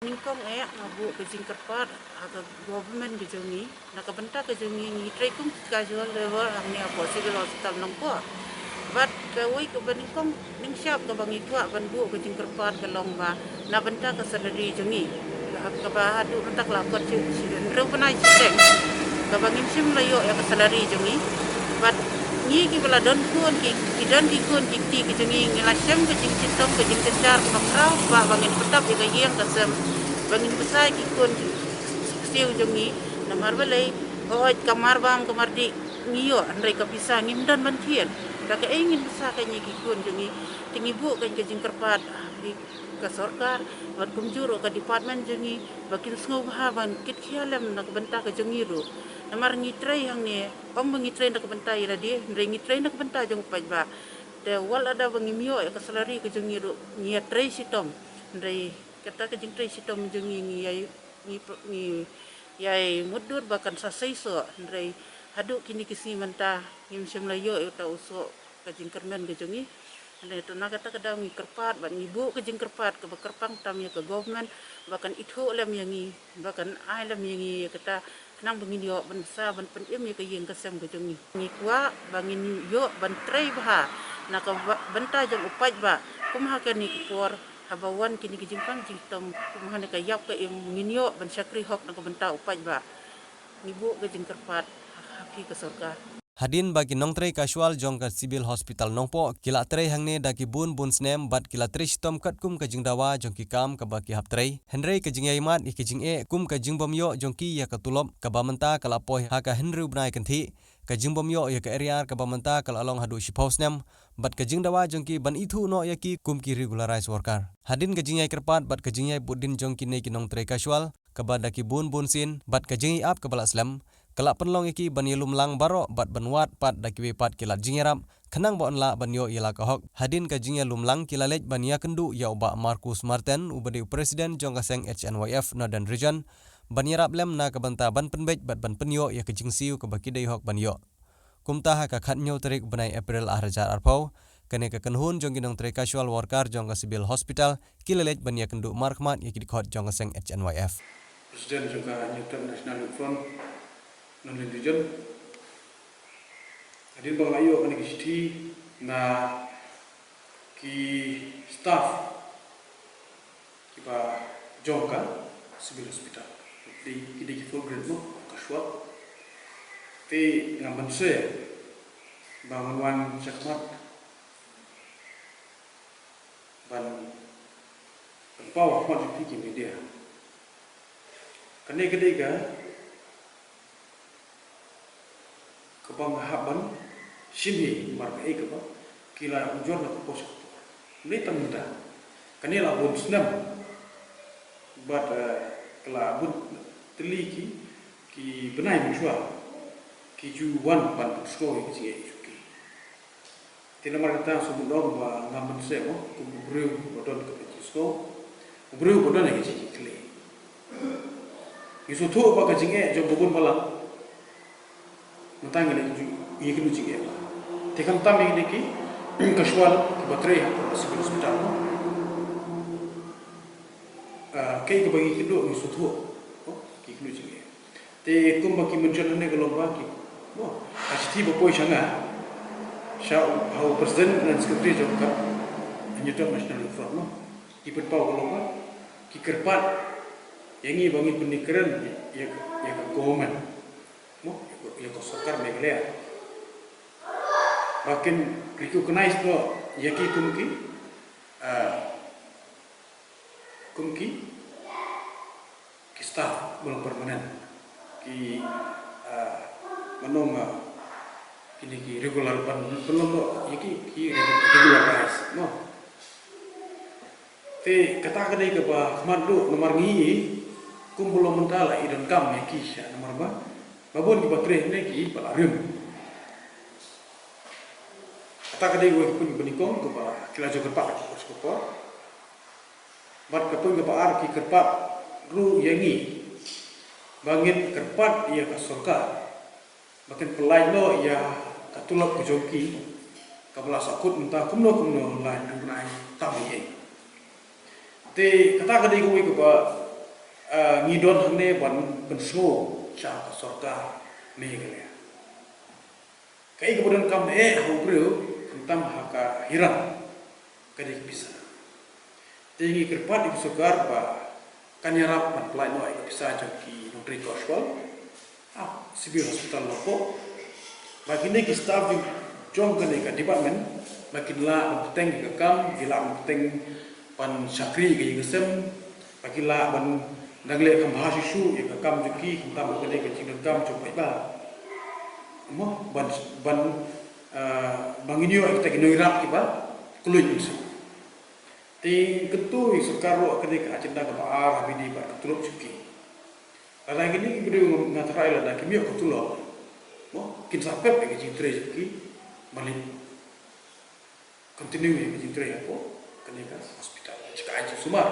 Ningkong ngabu ke jingkerpat aga government ke jongi nakabenta ke jongi ni try kung casual level angni apa civil hospital nongko bat ke wei ke beningkong ning siap ke bangi tua ban bu ke jingkerpat ke longba na benta ke salary jongi ke ba adu rentak la ko ci ro panai sideng ke bangi sim layo ya ke salary jongi bat ni ki bela don kun ki don ki kun ki jongi ngila sem ke jing citom ke jing kecar makrau ba bangin petap ya yang ke sem bangin besar ikut siu jongi namar balai hoit kamar bang kamar di ngiyo andai kapisa ngimdan bantian dak ingin besar kanya ikut jongi tingi bu kan ke jingkerpat di ke sarkar bat kumjuro ke department jongi bakin sngo bahaban kit khialam nak benta ke jongi ru namar ngitrai hang ni pam ngitrai nak benta ira dia ndai ngitrai nak benta jong pajba te wal ada bangimio ke salary ke jongi ru ngiatrai sitom ndai kata ke jingtrai sitom jongi ni yai mudur bahkan sasai so ndai haduk kini kisi menta ngim semlayo ta uso ke jingkermen ke jongi ndai tu na kata kadang ngi kerpat ban ibu ke jingkerpat ke bekerpang tam ya ke government bahkan itho lam yangi bahkan ai lam yangi kata nang bangin yo ban sa ban pen em ya ke yeng kesem ke jongi ngi kwa bangin yo ban trai bah na ka benta jong upaj ba kumha ke ni por habawan kini kejimpang jitom kumahane ka yap ke nginyo ban syakri hok nak benta upaj ba nibu ke jingkerpat haki ke surga Hadin bagi nongtrei casual jong ka civil hospital nongpo kila trei hangne daki bun snem bat kila trei sitom kat kum ka jingdawa jong ki kam ka baki hap trei henrei ka jing yaimat ki jing e kum ka jing bomyo jong ki ya ka tulop ka bamenta kala poi ha ka henru bnai kan thi ka jing bomyo ya ka area ka bamenta kala along hadu shipos nem bat ka jingdawa jong ki ban ithu no ya ki kum ki regularize worker hadin ka jing yai kerpat bat ka jing yai budin jong ki nei ki nongtrei casual ka ba daki bun sin bat ka jing ap ka bala slam kelak penlong iki ban yelum lang baro bat banwat pat dakiwe pat kilat jingerap kenang bon la ban yo yela kahok hadin ka jingya lumlang kilalej ban ya kendu ya uba Marcus Martin ubadi presiden jonggaseng HNYF Northern Region ban yarap lem na ka banta ban penbej bat ban penyo ya ke jingsiu ke baki dei hok ban yo kumta ha ka khatnyo tarik banai April ahrajar arpau kene ka kenhun jongki nong tre casual worker jongga civil hospital kilalej ban ya kendu markmat ya kidikot jonggaseng HNYF Presiden juga Newton National Front non region adin bang layo kan ki na ki staff kiba jongka civil hospital di ki full grade no kaswa te ngaman se bangun wan cakmat ban power point di media kene kedega kebang haban sini marka ekaba kila ujor na pos ni tanda kanila bun snam but kala bun teliki ki benai mishwa ki ju wan ban story ki ki tina marka so dog ba ngaman se mo ku breu bodon ka so breu bodon ki ki kle yuso to ba ka jinge jo bobon bala mentang ini ikut uji ya. Tekam tam ini ki casual baterai civil hospital. Kei ke bagi kido ni sutu. Ki ikut uji ya. Te kum baki menjalan ne kalau baki. Kasih tiba poi sana. Syau hau presiden dan sekretari juga. Newton National Front no. Ikut pau kalau baki. Ki kerpat yang ini bangi penikaran ya government. Ya to sarkar meglea makin recognize no yaki kumki ki staff belum permanen ki manoma kini ki regular ban belum no yaki ki regularize no te kata kadai ke ba madu nomor ngi kum belum mentala idon kam yaki sya nomor ba babon di baterai ni ki palarim kata kadai gue pun benikong ke ba kila jo kerpat ko bat ke pun ke ba ar ki kerpat ru yangi bangin kerpat ia ka surga makin pelai no ia katulak ke joki ka bala sakut mentah kumno lain nai tam ye te kata kadai gue ke ba ngidon hangne ban penslo cha ka sarkar megale kai kemudian kam hubru kentam haka hiram kadik bisa tinggi kerpat di sarkar ba kanyarap man plai noi bisa jaki nutri kospol civil hospital lopo bagine ki staff jong kene ka department makin la penting ke kam gila penting pan sakri ke gesem bagila ban nagle kam hasisu ya kam juki kam kene ke cing kam cobai ba mo ban banginyo kita kene rap ki ba kluy bisa ti ketu sekaro kene ka agenda ka ar habidi ba ketuluk juki ala gini ibu ngatrai la da kimio ketuluk mo kin sapep ke cing tre juki balik continue yang menjadi apa kena hospital jika aja sumar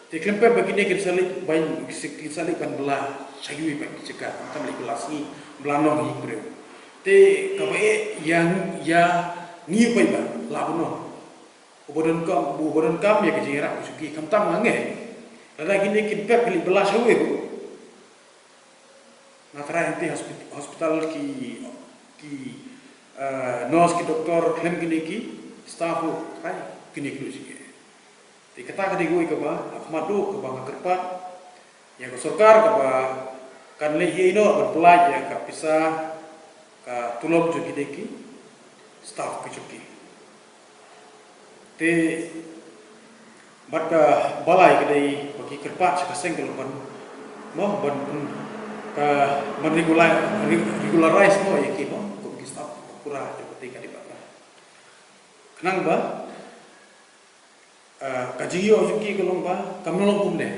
teklempe begini kita salik bain kita salik ban belah sayui bain jika kita beli belas ni belanong ni bro te kapai yang ya ni bain ba labuno obodan kam ya kejira usuki kam tam ngange lada gini kita beli belas sayui bu natara nanti hospital ki nurse ki doktor klem gini ki staff kai kini kru sike ti kata kadi goi ka ba ahmadu ka ba kerpat ya ko sarkar ka ba kan le ino berpelaj ya ka pisa ka tulom jo kideki staff ki chuki te baka balai kadai bagi kerpat ka sengkel ban mo ban ka regularize mo ya ki mo ko ki staff pura jo ketika di kenang ba kajiyo juki kolong ba kamnolong kumne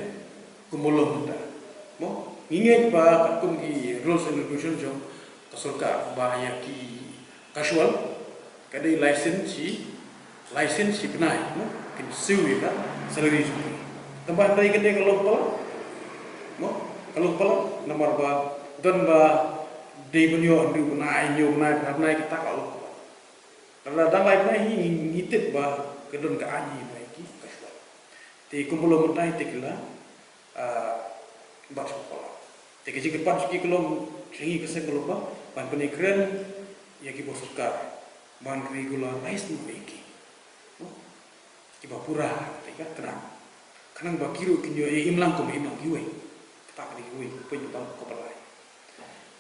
kumolong muda mo nginget ba kum ki rules and regulations jong kasulka ba ya ki casual kadai license si penai mo kin siwi ka salary juki tambah dai kadai kolong ba mo kolong ba nomor ba don ba dei bunyo andu nai nyu nai kita kalau kalau dah lain lagi ngitip bah kedon ke anji lagi kasual. Ti kumpulan mentai tikla bak sekolah. Ti kecik depan suki kelom cengi kesen kelom bah ban penekren ya ki bosukar ban regularize nu beki. Ki bapura tika tenang. Kanang bakiru kinyo imlang ko imlang kiwe. Tak di kiwe penyebab ko balai.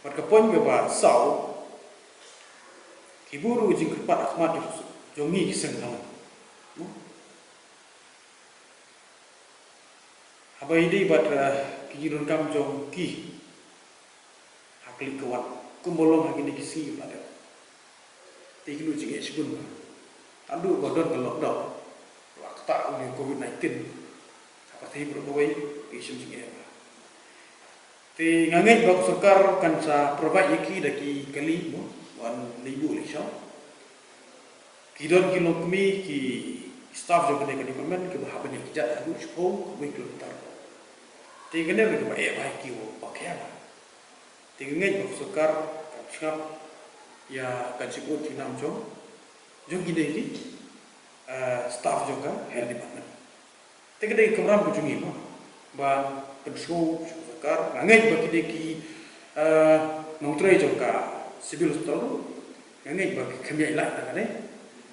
Pat kapon be ba sau Kiburu jing kerpat Ahmad jongi kiseng dalam. Abai di bat kijirun kam jong ki hakli kawan kumbolong hagi ni kisi pada. Tiklu jing esbun. Adu bodon ke lockdown. Waktu uni COVID-19. Apa tadi berbawai isem jing era. Ti ngangai bak sukar kan sa provide yaki daki kali mo. Wan libu lisha kidon kilo kami ki staff jo kene kene men ke bahaban yang kijat adu spo we kilometer tingene be ba baik ki wo pakya tingene ba sukar kapsap ya kaciput tinam jo gide ki staff jo ka health department tingene kamram ko jungi no ba penslo sukar ngangai ba kide ki nongtre jo ka civil hospital ngangai bagi kami ilak tak ada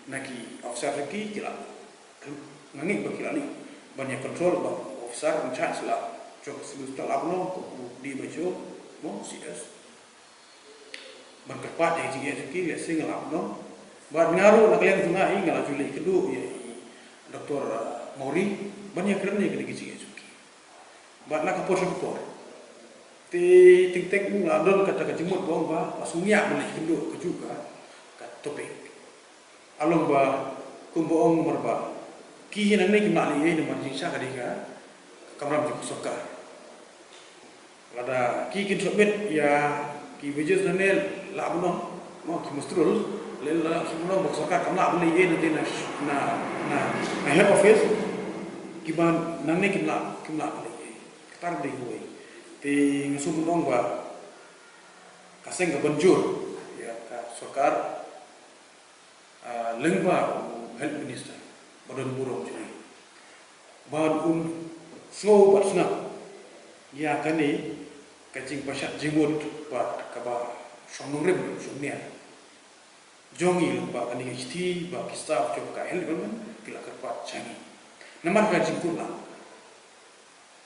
naki officer lagi kila ngangai bagi lali banyak control bang officer in charge lah jok civil hospital abno di baju mo CS berkepat yang jigi jigi ya single abno buat ngaruh nak kalian tunga ini ngalah juli kedua ya Dr. Mori banyak keren yang kena jigi jigi buat nak kapor ti tik ngadon kata kejemut bong ba pasungnya beli kenduk ke juga kat topik along ba kumboong merba ki nang ni kimali ni man jingsa kadika kamram jik soka lada ki kin sobet ya ki bejes nanel la buno mo ki mustrul lela suno bok soka kamla beli nanti na head office ki ban nang ni kimla beli ketar di gue ti ngusum dong ba kaseng ke banjur ya ka sokar lengba health minister badan burung jadi ban slow but snap ya kani kacing pasat jimut bat kaba sonong rem sumnia jongi ba kani isti ba kista jom ka hel ban kila kerpat changi namar kacing kula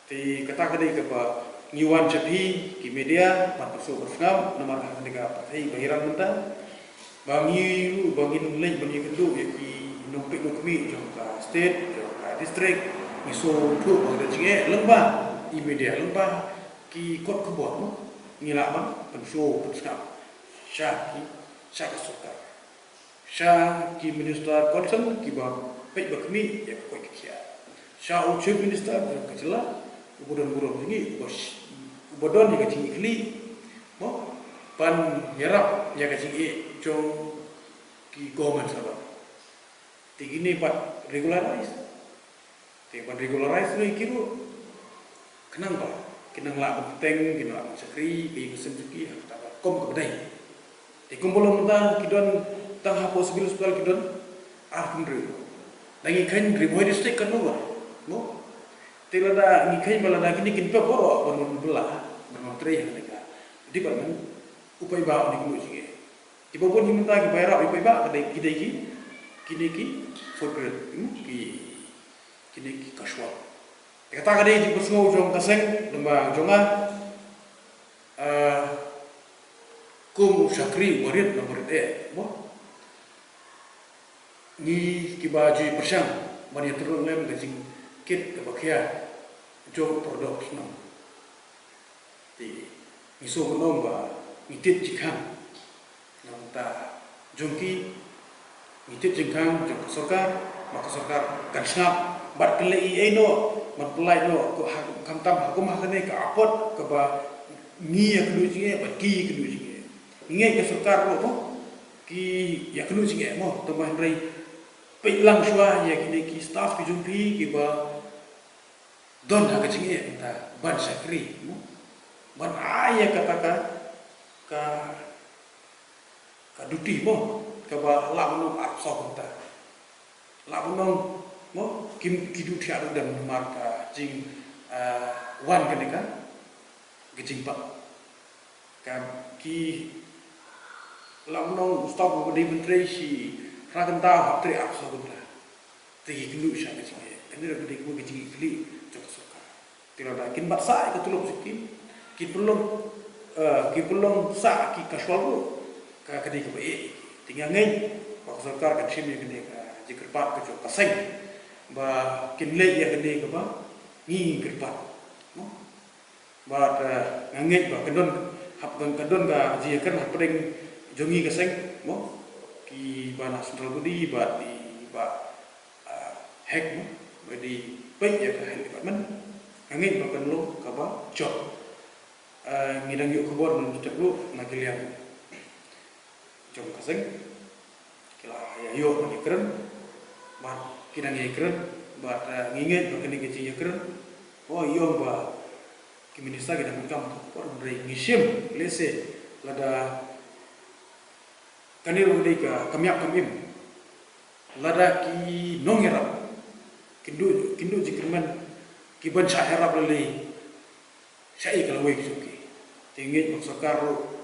ti kata kadai kaba ngiwan cepi ki media pat so berfngam namar kani ka patai bahiran menta bangi bangin lei bangi kendu ya ki nompek nokmi jom ka state jom ka district miso tu bang jinge lembah media lembah ki kot kebot no ngila ban pensho pensap sha kasukar sha ki minister concern ki ba pek bakmi ya ko kiya sha u chief minister ka jela ubudan burung singi ubodon ni ka tingi kli mo pan yarap ya ka tingi jong ki government sabab tigini pat regularize pan regularize ni kiru kenang ba kinang la penting kinang la sakri bi kusenjuki ta kom ka badai ti kumpulong menta kidon tang ha possible hospital kidon kundri dangi khan riboy district kan no tilada ngi khan balada kini kin pe boro banun bela banun tre yang lega di ban upai ba ni kumu singe ti bobon ni menta ki bayar upai ba kadai kidai kini ki for grade kini ki kashwa kata kadai di persmo jong kaseng lemba jonga kum sakri warit nomor mo ni kibaji persang mani turun lem gajing kit ke bakia jong produk no ti miso menom ba mitit jikang namta jongki mitit jikang jong sarkar maka sarkar kan snap bat kelai eno matpelai no ko kamtam hakum hakane ka apot ke ba ngi ya kedu jinge ba ki kedu jinge ngi ke sarkar ro ki ya kedu jinge mo to man rai pe lang shwa ya kini ki staff ki jumpi ki ba don ha ke jinge ta ban sakri mo ban aya kata ka duti mo ka ba la no ar so ta la no mo kim kidu thiaru dan marka jing wan kenika gijing pak kam ki lamnong stop ko di menteri si raganta haptre aksa gunda ti kindu sha ke jinge kene ro di ko gijing kli jok soka tira da kin bat sa ke tulok sikin ki pelong sa ki kaswal ko ka kedi ke be tinggal ngai pak sarkar kan sini kene ka jikrpat ke jok kaseng ba kinle ya gede ke ba ngi kerpat no ba nganget ba kedon hap kedon ga ji kan hap pring jongi ke seng mo ki ba na central budi ba di ba hack mo ba di pe ya ka hel department nganget ba kan lo ka ba job ngidang yuk kebor men teklu na kilian jom ka seng kila ya yo ni keren ba kina ngi keren ba nginget ba kini keci keren oh iyo ba ki minista kita mengkam por bre ngishim lese lada kanir undai ka kamyak kamim lada ki nongerap kindu jikrman ki ban syairap lele syai kalau wei suki tingit maksakaro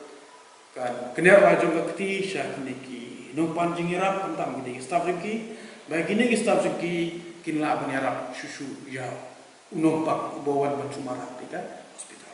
kan kener rajung ka kti syak niki nompan jingirap entam gede staff jengki bagi ni staff jengki kinla abang yarap susu ya unompak bawan ban sumarak tika hospital